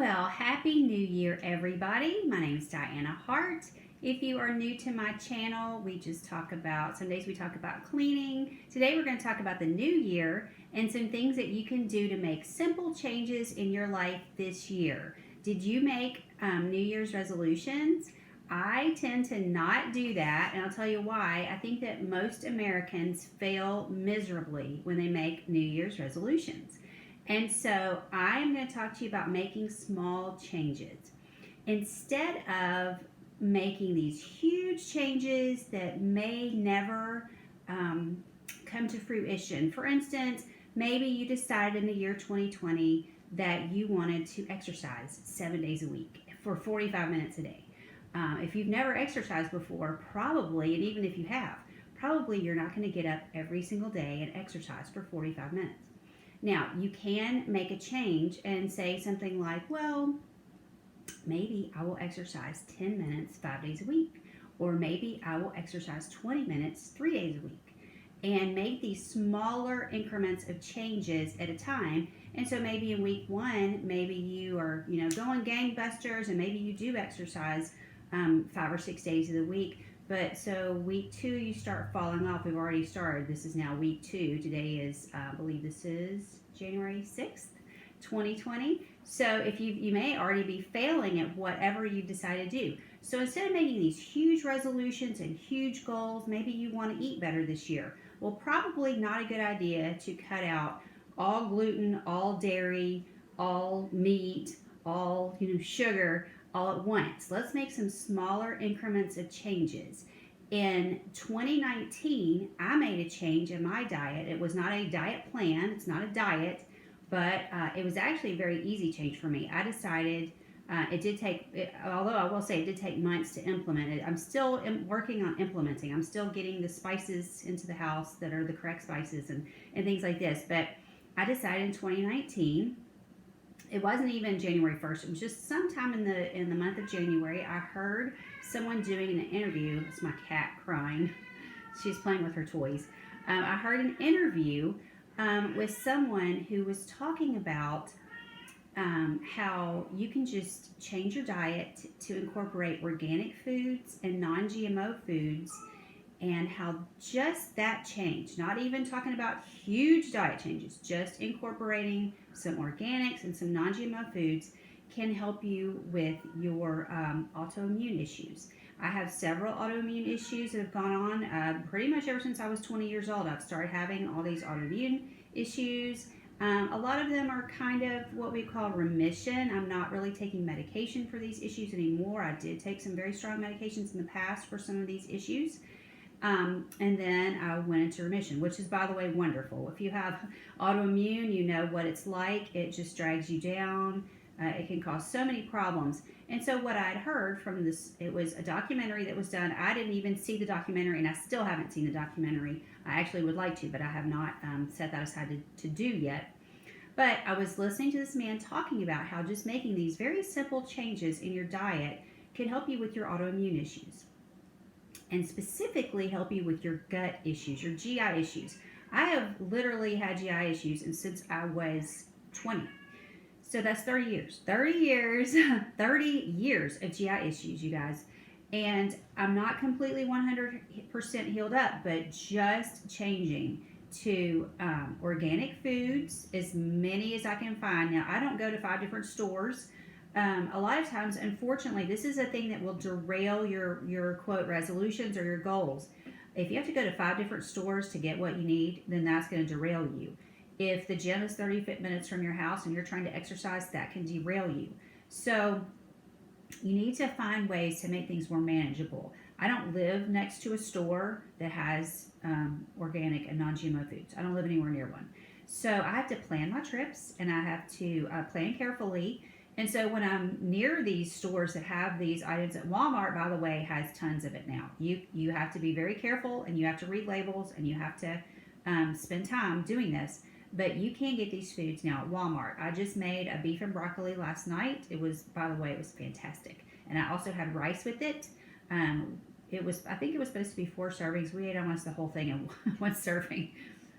Well, Happy New Year, everybody. My name is Diana Hart. If you are new to my channel, we just talk about, some days we talk about cleaning. Today we're going to talk about the new year and some things that you can do to make simple changes in your life this year. Did you make New Year's resolutions? I tend to not do that, and I'll tell you why. I think that most Americans fail miserably when they make New Year's resolutions. And so I'm going to talk to you about making small changes. Instead of making these huge changes that may never come to fruition. For instance, maybe you decided in the year 2020 that you wanted to exercise 7 days a week for 45 minutes a day. If you've never exercised before, probably, and even if you have, probably you're not going to get up every single day and exercise for 45 minutes. Now, you can make a change and say something like, well, maybe I will exercise 10 minutes 5 days a week, or maybe I will exercise 20 minutes 3 days a week, and make these smaller increments of changes at a time. And so maybe in week one, maybe you are, going gangbusters, and maybe you do exercise 5 or 6 days of the week. But so week 2, you start falling off. We've already started. This is now week 2. Today is, I believe this is January 6th, 2020. So if you may already be failing at whatever you decide to do. So instead of making these huge resolutions and huge goals, maybe you want to eat better this year. Well, probably not a good idea to cut out all gluten, all dairy, all meat, all sugar, all at once. Let's make some smaller increments of changes. In 2019, I made a change in my diet. It was not a diet plan. It's not a diet, but it was actually a very easy change for me. I decided it did take, although I will say it did take months to implement it. I'm still working on implementing. I'm still getting the spices into the house that are the correct spices and things like this. But I decided in 2019, it wasn't even January 1st. It was just sometime in the month of January. I heard someone doing an interview. It's my cat crying. She's playing with her toys. I heard an interview with someone who was talking about how you can just change your diet to incorporate organic foods and non-GMO foods, and how just that change, not even talking about huge diet changes, just incorporating some organics and some non-GMO foods can help you with your autoimmune issues. I have several autoimmune issues that have gone on pretty much ever since I was 20 years old. I've started having all these autoimmune issues. A lot of them are kind of what we call remission. I'm not really taking medication for these issues anymore. I did take some very strong medications in the past for some of these issues. And then I went into remission, which is, by the way, wonderful. If you have autoimmune, you know what it's like. It just drags you down. It can cause so many problems. And so what I'd heard from this, it was a documentary that was done. I didn't even see the documentary, and I still haven't seen the documentary. I actually would like to, but I have not set that aside to do yet. But I was listening to this man talking about how just making these very simple changes in your diet can help you with your autoimmune issues, and specifically help you with your gut issues, your GI issues. I have literally had GI issues since I was 20. So that's 30 years. 30 years of GI issues, you guys. And I'm not completely 100% healed up, but just changing to organic foods, as many as I can find. Now, I don't go to 5 different stores. A lot of times, unfortunately, this is a thing that will derail your quote resolutions or your goals. If you have to go to 5 different stores to get what you need, then that's going to derail you. If the gym is 30 minutes from your house and you're trying to exercise, that can derail you. So you need to find ways to make things more manageable. I don't live next to a store that has organic and non-GMO foods. I don't live anywhere near one. So I have to plan my trips, and I have to plan carefully. And so when I'm near these stores that have these items, at Walmart, by the way, has tons of it now. You have to be very careful, and you have to read labels, and you have to spend time doing this. But you can get these foods now at Walmart. I just made a beef and broccoli last night. It was, by the way, it was fantastic. And I also had rice with it. I think it was supposed to be 4 servings. We ate almost the whole thing in one serving.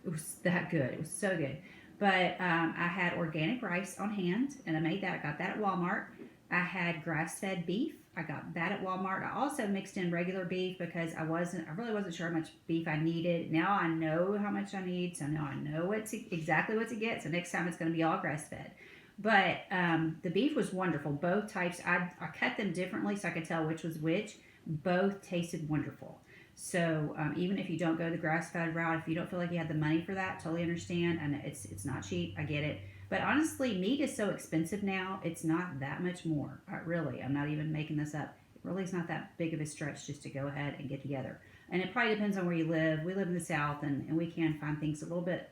It was that good. It was so good. But I had organic rice on hand, and I made that. I got that at Walmart. I had grass-fed beef. I got that at Walmart. I also mixed in regular beef because I really wasn't sure how much beef I needed. Now I know how much I need, so now I know exactly what to get. So next time it's going to be all grass-fed. But the beef was wonderful. Both types, I cut them differently so I could tell which was which. Both tasted wonderful. So even if you don't go the grass-fed route, if you don't feel like you have the money for that, totally understand. And it's not cheap. I get it. But honestly, meat is so expensive now. It's not that much more. Really, I'm not even making this up. It really is not that big of a stretch just to go ahead and get together. And it probably depends on where you live. We live in the South, and we can find things a little bit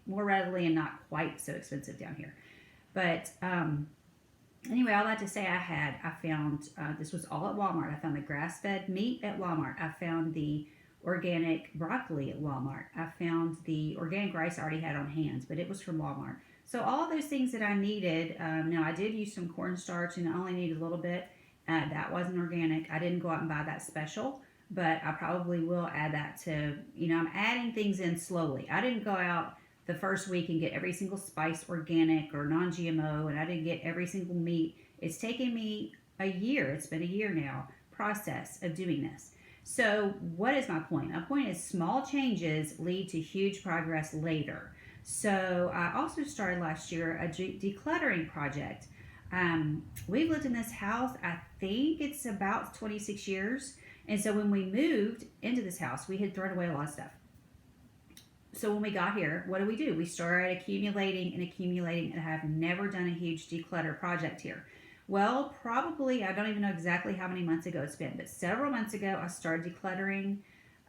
more readily and not quite so expensive down here. But anyway, all that to say, I found, this was all at Walmart. I found the grass-fed meat at Walmart. I found the organic broccoli at Walmart. I found the organic rice I already had on hand, but it was from Walmart. So all those things that I needed, now I did use some cornstarch and I only needed a little bit. That wasn't organic. I didn't go out and buy that special, but I probably will add that to, I'm adding things in slowly. I didn't go out the first week and get every single spice organic or non-GMO, and I didn't get every single meat. It's taken me a year. It's been a year now process of doing this. So what is my point? My point is small changes lead to huge progress later. So I also started last year a decluttering project. We've lived in this house, I think it's about 26 years. And so when we moved into this house, we had thrown away a lot of stuff. So when we got here, what do? We started accumulating, and I have never done a huge declutter project here. Well, probably, I don't even know exactly how many months ago it's been, but several months ago I started decluttering.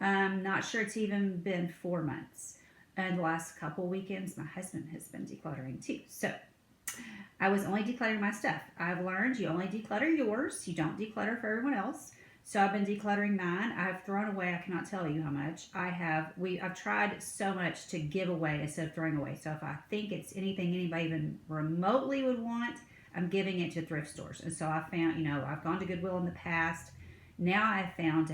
Not sure it's even been 4 months. And the last couple weekends, my husband has been decluttering too. So I was only decluttering my stuff. I've learned you only declutter yours. You don't declutter for everyone else. So I've been decluttering mine. I've thrown away, I cannot tell you how much. I've tried so much to give away instead of throwing away. So if I think it's anything anybody even remotely would want, I'm giving it to thrift stores. And so I found, I've gone to Goodwill in the past. Now I found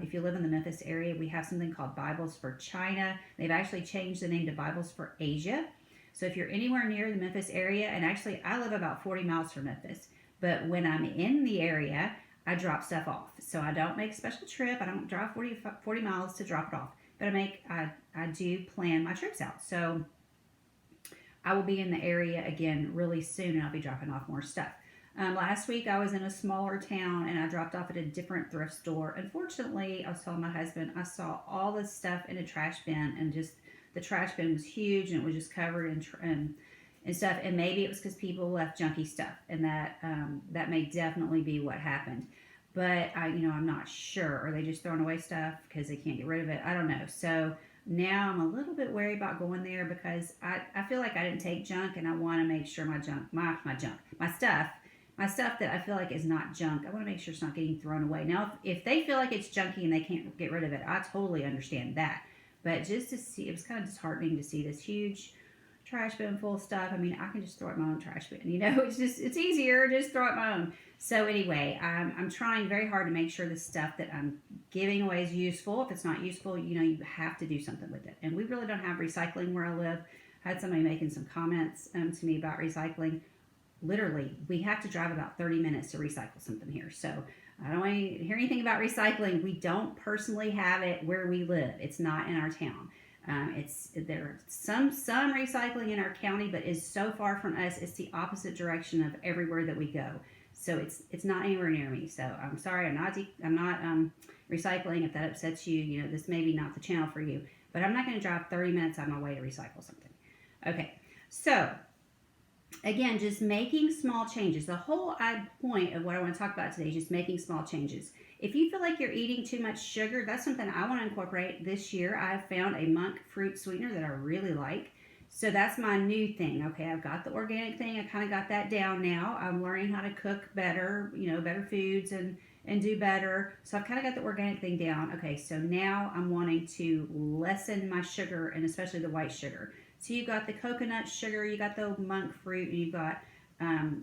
if you live in the Memphis area, we have something called Bibles for China. They've actually changed the name to Bibles for Asia. So if you're anywhere near the Memphis area, and actually I live about 40 miles from Memphis, but when I'm in the area, I drop stuff off. So I don't make a special trip. I don't drive 40 miles to drop it off, but I do plan my trips out. So I will be in the area again really soon, and I'll be dropping off more stuff. Last week I was in a smaller town and I dropped off at a different thrift store. Unfortunately, I was telling my husband, I saw all this stuff in a trash bin, and just the trash bin was huge and it was just covered in and stuff. And maybe it was because people left junky stuff, and that may definitely be what happened. But I'm not sure. Are they just throwing away stuff because they can't get rid of it? I don't know. So now I'm a little bit wary about going there because I feel like I didn't take junk, and I want to make sure my stuff that I feel like is not junk, I want to make sure it's not getting thrown away. Now, if they feel like it's junky and they can't get rid of it, I totally understand that. But just to see, it was kind of disheartening to see this huge trash bin full of stuff. I mean, I can just throw it in my own trash bin. It's easier, just throw it my own. So anyway, I'm trying very hard to make sure the stuff that I'm giving away is useful. If it's not useful, you have to do something with it. And we really don't have recycling where I live. I had somebody making some comments to me about recycling. Literally, we have to drive about 30 minutes to recycle something here. So I don't want to hear anything about recycling. We don't personally have it where we live. It's not in our town. There's some recycling in our county, but it's so far from us. It's the opposite direction of everywhere that we go. So it's not anywhere near me. So I'm sorry, I'm not recycling. If that upsets you, this may be not the channel for you. But I'm not going to drive 30 minutes out of my way to recycle something. Okay, so again, just making small changes. The whole point of what I want to talk about today is just making small changes. If you feel like you're eating too much sugar, that's something I want to incorporate this year. I've found a monk fruit sweetener that I really like. So that's my new thing. Okay, I've got the organic thing. I kind of got that down now. I'm learning how to cook better, better foods and do better. So I've kind of got the organic thing down. Okay, so now I'm wanting to lessen my sugar, and especially the white sugar. So you've got the coconut sugar, you got the monk fruit, and you've got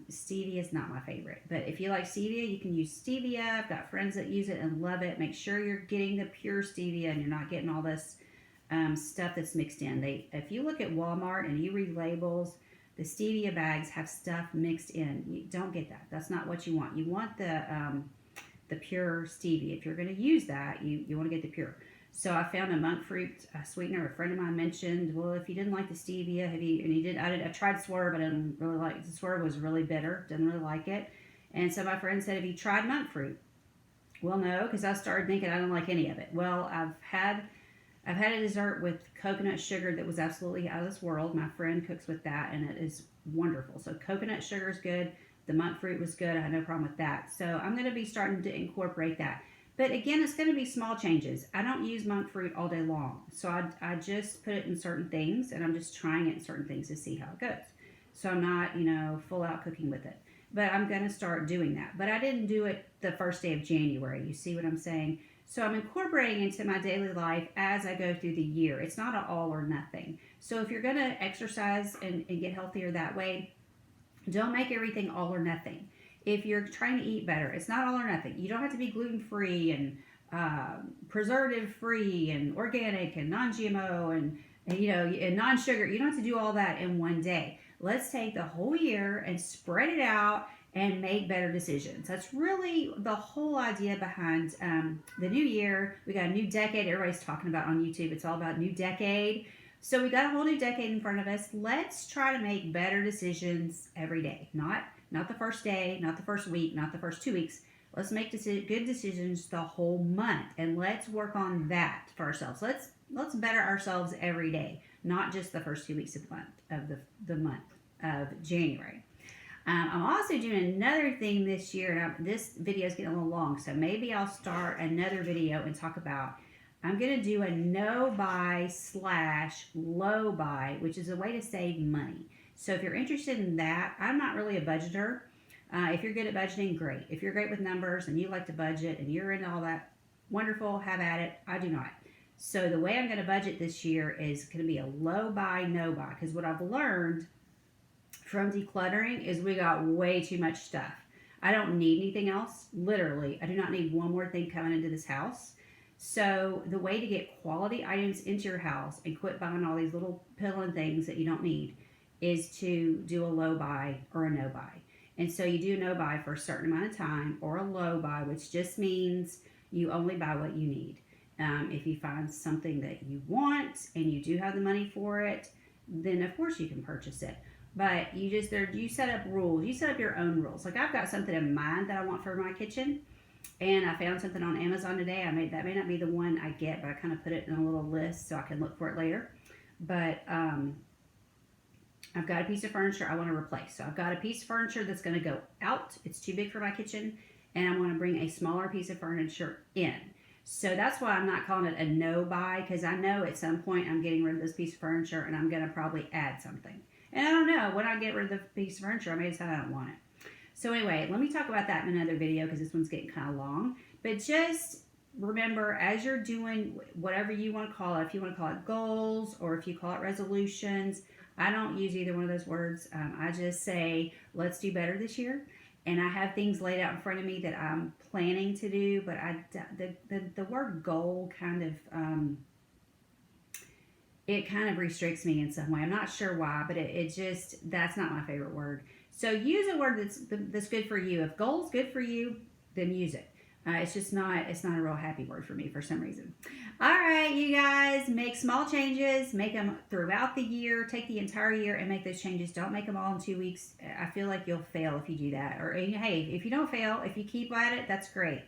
stevia is not my favorite. But if you like stevia, you can use stevia. I've got friends that use it and love it. Make sure you're getting the pure stevia and you're not getting all this stuff that's mixed in. If you look at Walmart and you read labels, the stevia bags have stuff mixed in. You don't get that. That's not what you want. You want the pure stevia. If you're going to use that, you want to get the pure. So I found a monk fruit sweetener. A friend of mine mentioned, well, if you didn't like the stevia, have you? And he did. I tried Swerve, but I didn't really like it. The Swerve was really bitter. Didn't really like it. And so my friend said, have you tried monk fruit? Well, no, because I started thinking I don't like any of it. Well, I've had a dessert with coconut sugar that was absolutely out of this world. My friend cooks with that, and it is wonderful. So coconut sugar is good. The monk fruit was good. I had no problem with that. So I'm going to be starting to incorporate that. But again, it's going to be small changes. I don't use monk fruit all day long. So I just put it in certain things, and I'm just trying it in certain things to see how it goes. So I'm not, full out cooking with it. But I'm going to start doing that. But I didn't do it the first day of January. You see what I'm saying? So I'm incorporating into my daily life as I go through the year. It's not an all or nothing. So if you're going to exercise and get healthier that way, don't make everything all or nothing. If you're trying to eat better, it's not all or nothing. You don't have to be gluten-free and preservative-free and organic and non-GMO and non-sugar. You don't have to do all that in one day. Let's take the whole year and spread it out and make better decisions. That's really the whole idea behind the new year. We got a new decade. Everybody's talking about on YouTube. It's all about new decade. So we got a whole new decade in front of us. Let's try to make better decisions every day. Not the first day, not the first week, not the first 2 weeks. Let's make good decisions the whole month, and let's work on that for ourselves. Let's better ourselves every day, not just the first 2 weeks of the month of January. I'm also doing another thing this year, and this video is getting a little long, so maybe I'll start another video and talk about. I'm going to do a no-buy / low-buy, which is a way to save money. So if you're interested in that, I'm not really a budgeter. If you're good at budgeting, great. If you're great with numbers and you like to budget and you're into all that, wonderful, have at it. I do not. So the way I'm going to budget this year is going to be a low-buy, no-buy, because what I've learned from decluttering is we got way too much stuff. I don't need anything else. Literally, I do not need one more thing coming into this house. So the way to get quality items into your house and quit buying all these little piddling things that you don't need is to do a low buy or a no buy. And so you do a no buy for a certain amount of time, or a low buy, which just means you only buy what you need. If you find something that you want and you do have the money for it, then of course you can purchase it. But you set up rules. You set up your own rules. Like I've got something in mind that I want for my kitchen. And I found something on Amazon today. That may not be the one I get, but I kind of put it in a little list so I can look for it later. But I've got a piece of furniture I want to replace. So I've got a piece of furniture that's going to go out. It's too big for my kitchen. And I want to bring a smaller piece of furniture in. So that's why I'm not calling it a no buy, because I know at some point I'm getting rid of this piece of furniture and I'm going to probably add something. And I don't know. When I get rid of the piece of furniture, I may decide I don't want it. So anyway, let me talk about that in another video because this one's getting kind of long. But just remember, as you're doing whatever you want to call it, if you want to call it goals or if you call it resolutions, I don't use either one of those words. I just say, let's do better this year. And I have things laid out in front of me that I'm planning to do, but the word goal kind of, it kind of restricts me in some way. I'm not sure why, but that's not my favorite word. So use a word that's good for you. If goal's good for you, then use it. It's not a real happy word for me for some reason. All right, you guys, make small changes. Make them throughout the year. Take the entire year and make those changes. Don't make them all in 2 weeks. I feel like you'll fail if you do that. Or hey, if you don't fail, if you keep at it, that's great.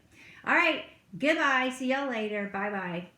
All right, goodbye. See y'all later. Bye-bye.